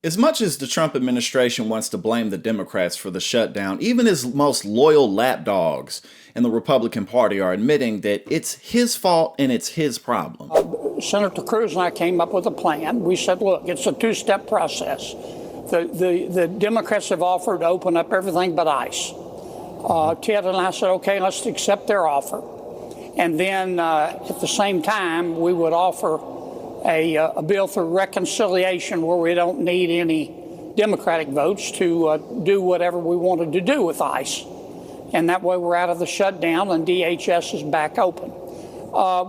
As much as the Trump administration wants to blame the Democrats for the shutdown, even his most loyal lapdogs in the Republican Party are admitting that it's his fault and it's his problem. Senator Cruz and I came up with a plan. We said, look, it's a two-step process. The Democrats have offered to open up everything but ICE. Ted and I said, okay, let's accept their offer. And then at the same time, we would offer a bill for reconciliation where we don't need any Democratic votes to do whatever we wanted to do with ICE. And that way we're out of the shutdown and DHS is back open.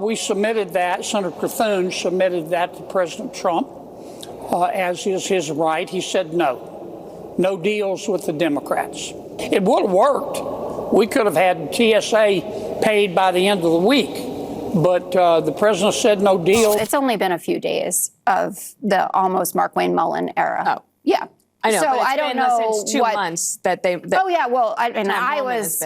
We submitted that, Senator Thune submitted that to President Trump, as is his right. He said no deals with the Democrats. It would have worked. We could have had TSA paid by the end of the week. But the president said no deal. It's only been a few days of the almost Mark Wayne Mullen era. Oh, yeah. I know. So but it's I don't been know since 2 months that they. Oh yeah. Well, I was,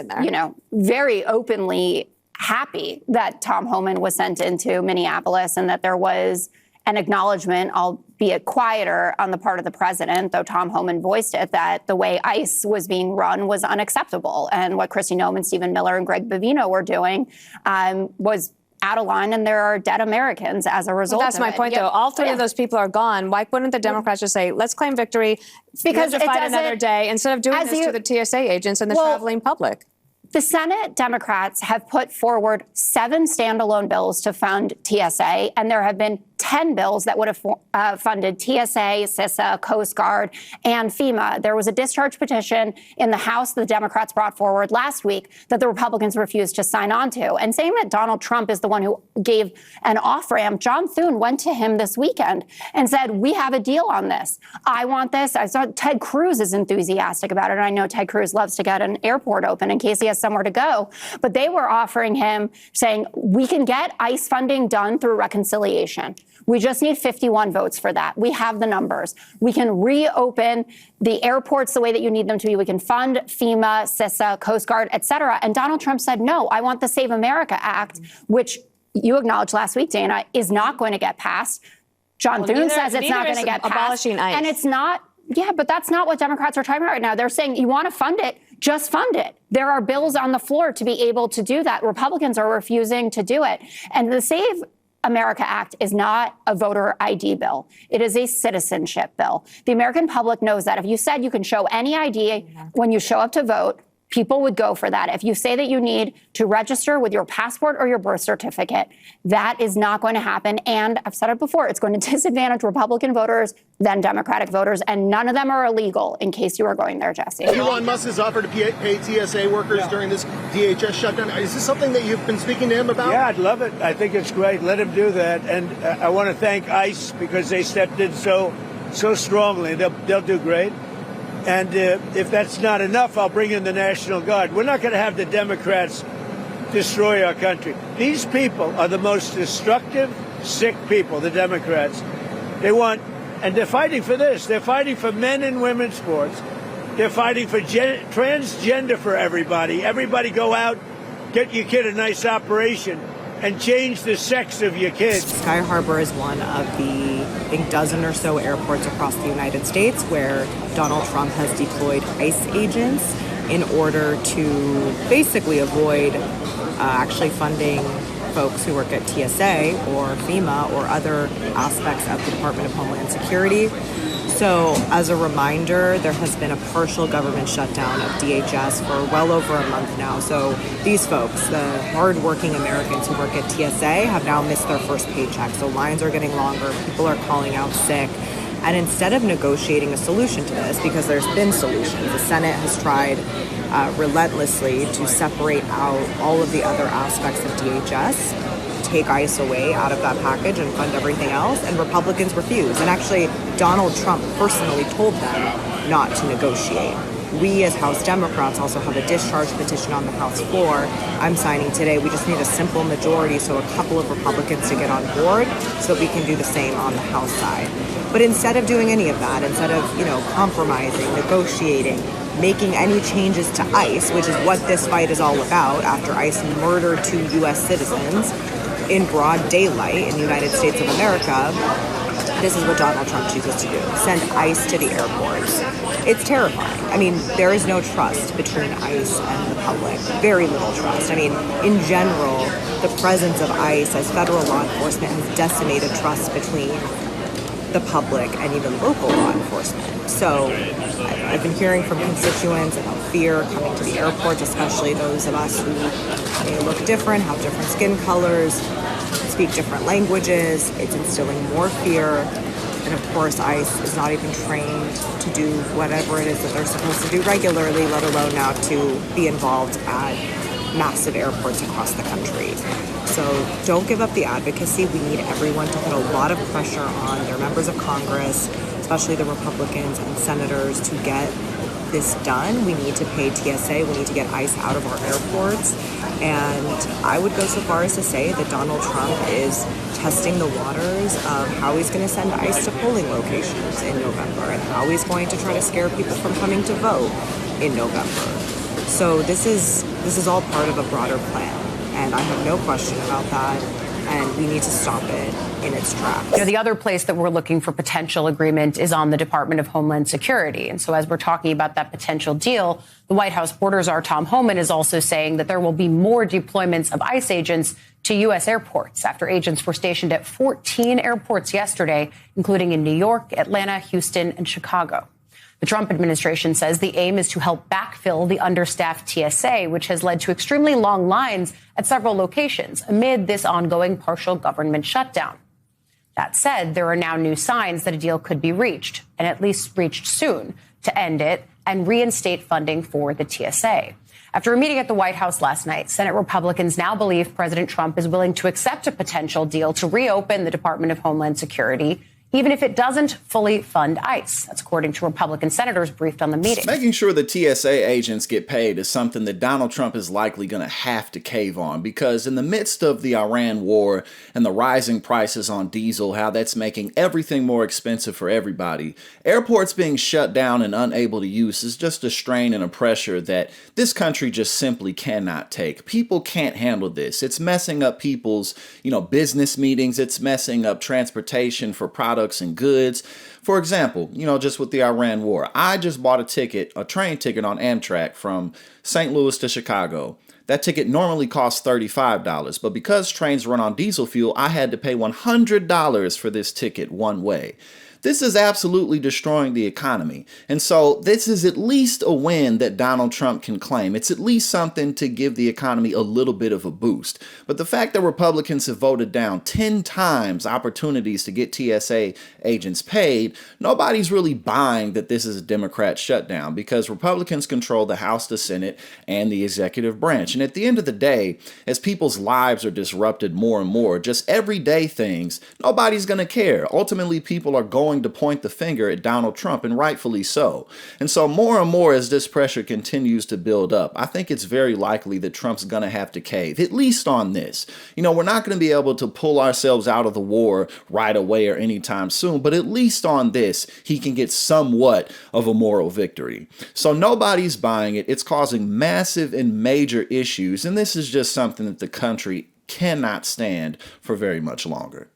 very openly happy that Tom Homan was sent into Minneapolis and that there was an acknowledgement, albeit quieter, on the part of the president, though Tom Homan voiced it, that the way ICE was being run was unacceptable. And what Kristi Noem, Stephen Miller, and Greg Bovino were doing was out of line, and there are dead Americans as a result of it. That's my point, though. All three of those people are gone. Why wouldn't the Democrats just say, let's claim victory, because to fight another day, instead of doing this to the TSA agents and the traveling public? The Senate Democrats have put forward 7 standalone bills to fund TSA, and there have been 10 bills that would have funded TSA, CISA, Coast Guard, and FEMA. There was a discharge petition in the House the Democrats brought forward last week that the Republicans refused to sign on to. And saying that Donald Trump is the one who gave an off-ramp, John Thune went to him this weekend and said, we have a deal on this. I want this. I saw Ted Cruz is enthusiastic about it. And I know Ted Cruz loves to get an airport open in case he has somewhere to go. But they were offering him, saying, we can get ICE funding done through reconciliation. We just need 51 votes for that. We have the numbers. We can reopen the airports the way that you need them to be. We can fund FEMA, CISA, Coast Guard, et cetera. And Donald Trump said, no, I want the Save America Act, which you acknowledged last week, Dana, is not going to get passed. John Thune says it's not going to get passed. Abolishing ICE. And it's not. Yeah, but that's not what Democrats are talking about right now. They're saying you want to fund it, just fund it. There are bills on the floor to be able to do that. Republicans are refusing to do it. And the Save America Act is not a voter ID bill. It is a citizenship bill. The American public knows that. If you said you can show any ID when you show up to vote, people would go for that. If you say that you need to register with your passport or your birth certificate, that is not going to happen. And I've said it before, it's going to disadvantage Republican voters than Democratic voters, and none of them are illegal, in case you were going there, Jesse. Elon Musk has offered to pay TSA workers during this DHS shutdown. Is this something that you've been speaking to him about? Yeah, I'd love it. I think it's great. Let him do that. And I want to thank ICE because they stepped in so strongly. They'll do great. And if that's not enough, I'll bring in the National Guard. We're not going to have the Democrats destroy our country. These people are the most destructive, sick people, the Democrats. And they're fighting for this. They're fighting for men and women's sports. They're fighting for transgender for everybody. Everybody go out, get your kid a nice operation, and change the sex of your kids. Sky Harbor is one of the, I think, dozen or so airports across the United States where Donald Trump has deployed ICE agents in order to basically avoid actually funding folks who work at TSA or FEMA or other aspects of the Department of Homeland Security. So as a reminder, there has been a partial government shutdown of DHS for well over a month now. So these folks, the hardworking Americans who work at TSA, have now missed their first paycheck. So lines are getting longer, people are calling out sick. And instead of negotiating a solution to this, because there's been solutions, the Senate has tried relentlessly to separate out all of the other aspects of DHS, take ICE away out of that package and fund everything else, and Republicans refuse. And actually, Donald Trump personally told them not to negotiate. We as House Democrats also have a discharge petition on the House floor. I'm signing today. We just need a simple majority, so a couple of Republicans to get on board so that we can do the same on the House side. But instead of doing any of that, instead of, compromising, negotiating, making any changes to ICE, which is what this fight is all about, after ICE murdered 2 U.S. citizens in broad daylight in the United States of America, this is what Donald Trump chooses to do, send ICE to the airports. It's terrifying. I mean, there is no trust between ICE and the public. Very little trust. I mean, in general, the presence of ICE as federal law enforcement has decimated trust between the public and even local law enforcement. So I've been hearing from constituents about fear coming to the airports, especially those of us who may look different, have different skin colors, speak different languages. It's instilling more fear. And of course, ICE is not even trained to do whatever it is that they're supposed to do regularly, let alone now to be involved at massive airports across the country. So don't give up the advocacy. We need everyone to put a lot of pressure on their members of Congress, especially the Republicans and senators, to get this done. We need to pay TSA. We need to get ICE out of our airports. And I would go so far as to say that Donald Trump is testing the waters of how he's going to send ICE to polling locations in November and how he's going to try to scare people from coming to vote in November. So this is all part of a broader plan. And I have no question about that. And we need to stop it in its tracks. You know, the other place that we're looking for potential agreement is on the Department of Homeland Security. And so as we're talking about that potential deal, the White House border czar Tom Homan is also saying that there will be more deployments of ICE agents to U.S. airports after agents were stationed at 14 airports yesterday, including in New York, Atlanta, Houston, and Chicago. The Trump administration says the aim is to help backfill the understaffed TSA, which has led to extremely long lines at several locations amid this ongoing partial government shutdown. That said, there are now new signs that a deal could be reached, and at least reached soon, to end it and reinstate funding for the TSA. After a meeting at the White House last night, Senate Republicans now believe President Trump is willing to accept a potential deal to reopen the Department of Homeland Security, even if it doesn't fully fund ICE. That's according to Republican senators briefed on the meeting. Making sure the TSA agents get paid is something that Donald Trump is likely going to have to cave on, because in the midst of the Iran war and the rising prices on diesel, how that's making everything more expensive for everybody, airports being shut down and unable to use is just a strain and a pressure that this country just simply cannot take. People can't handle this. It's messing up people's, business meetings. It's messing up transportation for products and goods. For example, just with the Iran war, I just bought a train ticket on Amtrak from St. Louis to Chicago. That ticket normally costs $35, but because trains run on diesel fuel, I had to pay $100 for this ticket one way. This is absolutely destroying the economy. And so this is at least a win that Donald Trump can claim. It's at least something to give the economy a little bit of a boost. But the fact that Republicans have voted down 10 times opportunities to get TSA agents paid, nobody's really buying that this is a Democrat shutdown, because Republicans control the House, the Senate, and the executive branch. And at the end of the day, as people's lives are disrupted more and more, just everyday things, nobody's going to care. Ultimately, people are going to point the finger at Donald Trump, and rightfully so. And so more and more as this pressure continues to build up, I think it's very likely that Trump's going to have to cave, at least on this. We're not going to be able to pull ourselves out of the war right away or anytime soon, but at least on this, he can get somewhat of a moral victory. So nobody's buying it. It's causing massive and major issues, and this is just something that the country cannot stand for very much longer.